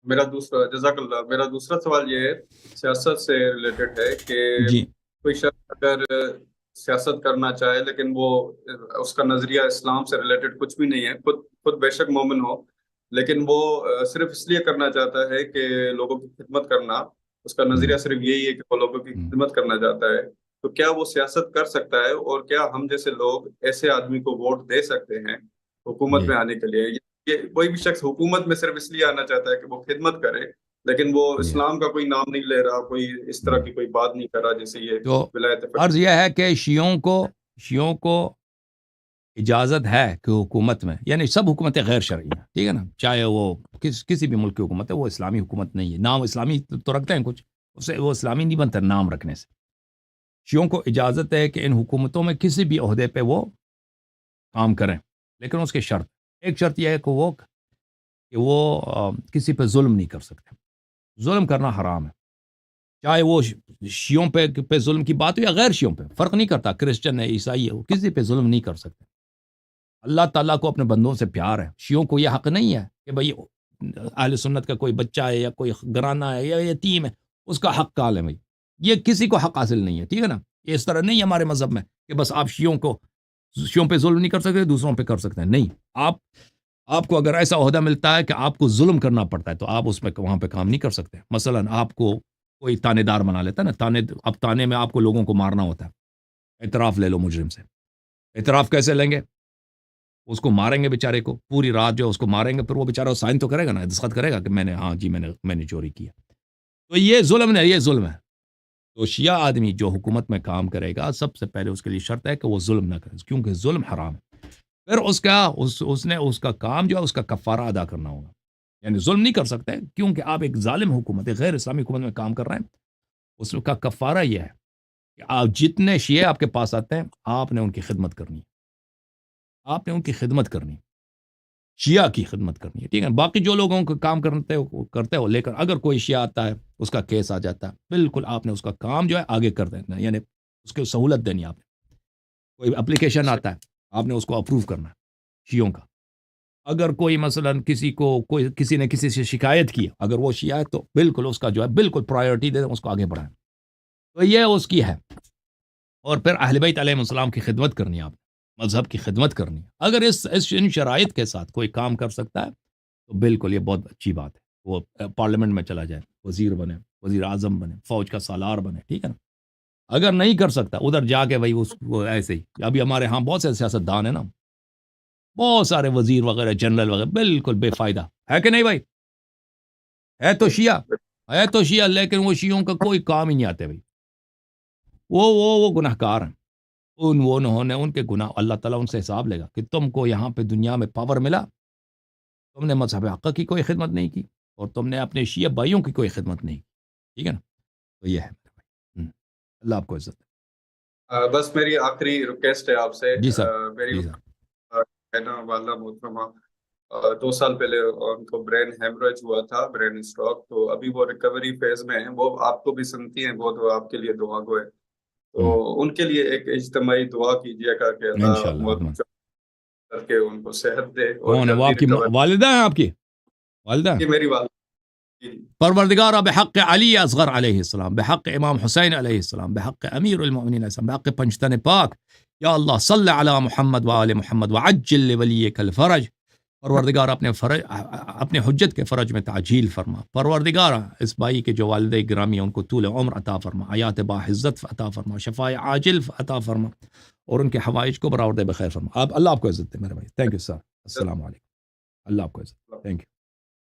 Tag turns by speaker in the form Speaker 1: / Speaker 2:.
Speaker 1: میرا دوسرا جزاک اللہ، میرا دوسرا سوال یہ ہے، سیاست سے ریلیٹڈ ہے کہ
Speaker 2: جی
Speaker 1: کوئی شخص اگر سیاست کرنا چاہے لیکن وہ اس کا نظریہ اسلام سے ریلیٹڈ کچھ بھی نہیں ہے، خود بے شک مومن ہو، لیکن وہ صرف اس لیے کرنا چاہتا ہے کہ لوگوں کی خدمت کرنا، اس کا نظریہ صرف یہی ہے کہ وہ لوگوں کی خدمت کرنا چاہتا ہے، تو کیا وہ سیاست کر سکتا ہے؟ اور کیا ہم جیسے لوگ ایسے آدمی کو ووٹ دے سکتے ہیں حکومت
Speaker 2: جی
Speaker 1: میں آنے کے لیے؟ یہ کوئی بھی شخص حکومت میں صرف اس لیے آنا چاہتا ہے کہ وہ خدمت کرے، لیکن وہ
Speaker 2: جی
Speaker 1: اسلام کا کوئی نام نہیں لے رہا، کوئی اس طرح کی کوئی بات نہیں کر رہا جیسے یہ
Speaker 2: تو
Speaker 1: ولایت
Speaker 2: عرض
Speaker 1: فقیہ۔
Speaker 2: یہ ہے کہ شیعوں کو اجازت ہے کہ حکومت میں، یعنی سب حکومتیں غیر شرعی ہیں، ٹھیک ہے نا، چاہے وہ کسی بھی ملک کی حکومت ہے، وہ اسلامی حکومت نہیں ہے، نام اسلامی تو رکھتے ہیں کچھ، اسے وہ اسلامی نہیں بنتا نام رکھنے سے۔ شیعوں کو اجازت ہے کہ ان حکومتوں میں کسی بھی عہدے پہ وہ کام کریں، لیکن اس کے شرط، ایک شرط یہ ہے کہ وہ کسی پہ ظلم نہیں کر سکتے، ظلم کرنا حرام ہے، چاہے وہ شیعوں پہ ظلم کی بات ہو یا غیر شیعوں پہ، فرق نہیں کرتا، کرسچن ہے، عیسائی ہے، وہ کسی پہ ظلم نہیں کر سکتے۔ اللہ تعالیٰ کو اپنے بندوں سے پیار ہے، شیعوں کو یہ حق نہیں ہے کہ بھئی اہل سنت کا کوئی بچہ ہے یا کوئی گرانہ ہے یا یتیم ہے، اس کا حق کال ہے بھائی، یہ کسی کو حق حاصل نہیں ہے، ٹھیک ہے نا، یہ اس طرح نہیں ہے ہمارے مذہب میں کہ بس آپ شیعوں پہ ظلم نہیں کر سکتے، دوسروں پہ کر سکتے ہیں، نہیں، آپ کو اگر ایسا عہدہ ملتا ہے کہ آپ کو ظلم کرنا پڑتا ہے تو آپ اس میں وہاں پہ کام نہیں کر سکتے۔ مثلا آپ کو کوئی تانے دار بنا لیتا ہے نا، اب تانے میں آپ کو لوگوں کو مارنا ہوتا ہے، اعتراف لے لو مجرم سے، اعتراف کیسے لیں گے؟ اس کو ماریں گے بیچارے کو، پوری رات جو اس کو ماریں گے، پھر وہ بیچارہ سائن تو کرے گا نا، دستخط کرے گا کہ میں نے چوری کیا، تو یہ ظلم نہیں، یہ ظلم ہے۔ تو شیعہ آدمی جو حکومت میں کام کرے گا، سب سے پہلے اس کے لیے شرط ہے کہ وہ ظلم نہ کرے، کیونکہ ظلم حرام ہے۔ پھر اس کا کام جو ہے اس کا کفارہ ادا کرنا ہوگا، یعنی ظلم نہیں کر سکتے کیونکہ آپ ایک ظالم حکومت، ایک غیر اسلامی حکومت میں کام کر رہے ہیں، اس کا کفارہ یہ ہے کہ آپ جتنے شیعہ آپ کے پاس آتے ہیں، آپ نے ان کی خدمت کرنی ہے، آپ نے ان کی خدمت کرنی ہے، شیعہ کی خدمت کرنی ہے، ٹھیک ہے، باقی جو لوگوں کو کام کرتے ہو، لیکن اگر کوئی شیعہ آتا ہے، اس کا کیس آ جاتا ہے، بالکل آپ نے اس کا کام جو ہے آگے کر دینا، یعنی اس کو سہولت دینی، آپ نے کوئی اپلیکیشن آتا ہے، آپ نے اس کو اپروو کرنا ہے شیعوں کا، اگر کوئی مثلا کسی نے کسی سے شکایت کی، اگر وہ شیعہ ہے تو بالکل اس کا جو ہے بالکل پرائیورٹی دے دیں، اس کو آگے بڑھائیں، تو یہ اس کی ہے۔ اور پھر اہل بیت علیہ السلام کی خدمت کرنی ہے، آپ نے مذہب کی خدمت کرنی ہے، اگر ان شرائط کے ساتھ کوئی کام کر سکتا ہے تو بالکل یہ بہت اچھی بات ہے، وہ پارلیمنٹ میں چلا جائے، وزیر بنے، وزیر اعظم بنے، فوج کا سالار بنے، ٹھیک ہے نا، اگر نہیں کر سکتا ادھر جا کے بھائی اس کو ایسے ہی، ابھی ہمارے ہاں بہت سے سیاست دان ہیں نا، بہت سارے وزیر وغیرہ، جنرل وغیرہ، بالکل بے فائدہ ہے کہ نہیں بھائی، ہے تو شیعہ لیکن وہ شیعوں کا کوئی کام ہی نہیں آتے بھائی، وہ گناہ گار ہیں، انہوں نے ان کے گناہ اللہ تعالیٰ ان سے حساب لے گا کہ تم کو یہاں پہ دنیا میں پاور ملا، تم نے مذہب حق کی کوئی خدمت نہیں کی، اور تم نے اپنے شیعہ بھائیوں کی کوئی خدمت نہیں کی، ٹھیک ہے نا، تو یہ ہے میرے بھائی، اللہ آپ کو عزت
Speaker 1: بس میری آخری ریکویسٹ ہے آپ سے،
Speaker 2: جی سر،
Speaker 1: میری
Speaker 2: جی سر،
Speaker 1: ہے نا والدہ محترمہ، 2 سال پہلے ان کو برین ہیمریج ہوا تھا، برین اسٹروک، تو ابھی وہ ریکوری فیز میں ہیں، وہ آپ کو بھی سنتی ہیں بہت، وہ آپ کے لیے دعا گو ہے، تو ان کے لیے ایک اجتماعی دعا کیجیے گا کہ اللہ
Speaker 2: انشاءاللہ حتماً۔
Speaker 1: موت کر کے ان کو صحت دے اور
Speaker 2: کون ہے وہ؟
Speaker 1: جلدی
Speaker 2: آپ کی
Speaker 1: ریکور۔
Speaker 2: والدہ ہیں؟ آپ کی والدہ ہیں؟
Speaker 1: یہ میری والدہ جی۔
Speaker 2: پروردگارہ بحق علی اصغر علیہ السلام، بحق امام حسین علیہ السلام، بحق امیر المؤمنین علیہ السلام، بحق پنجتن پاک، یا اللہ صلی علی محمد وآل محمد وعجل لولیک الفرج، پروردگار اپنے حجت کے فرج میں تعجیل فرما، پروردگار اس بھائی کے جو والدہ گرامی ہیں ان کو طول عمر عطا فرما، حیات باعزت عطا فرما، شفاء عاجل عطا فرما، اور ان کے حوائج کو برآورد بخیر فرما۔ اللہ آپ کو عزت دے میرے بھائی، تھینک یو سر، السلام علیکم، اللہ آپ کو عزت، تھینک یو۔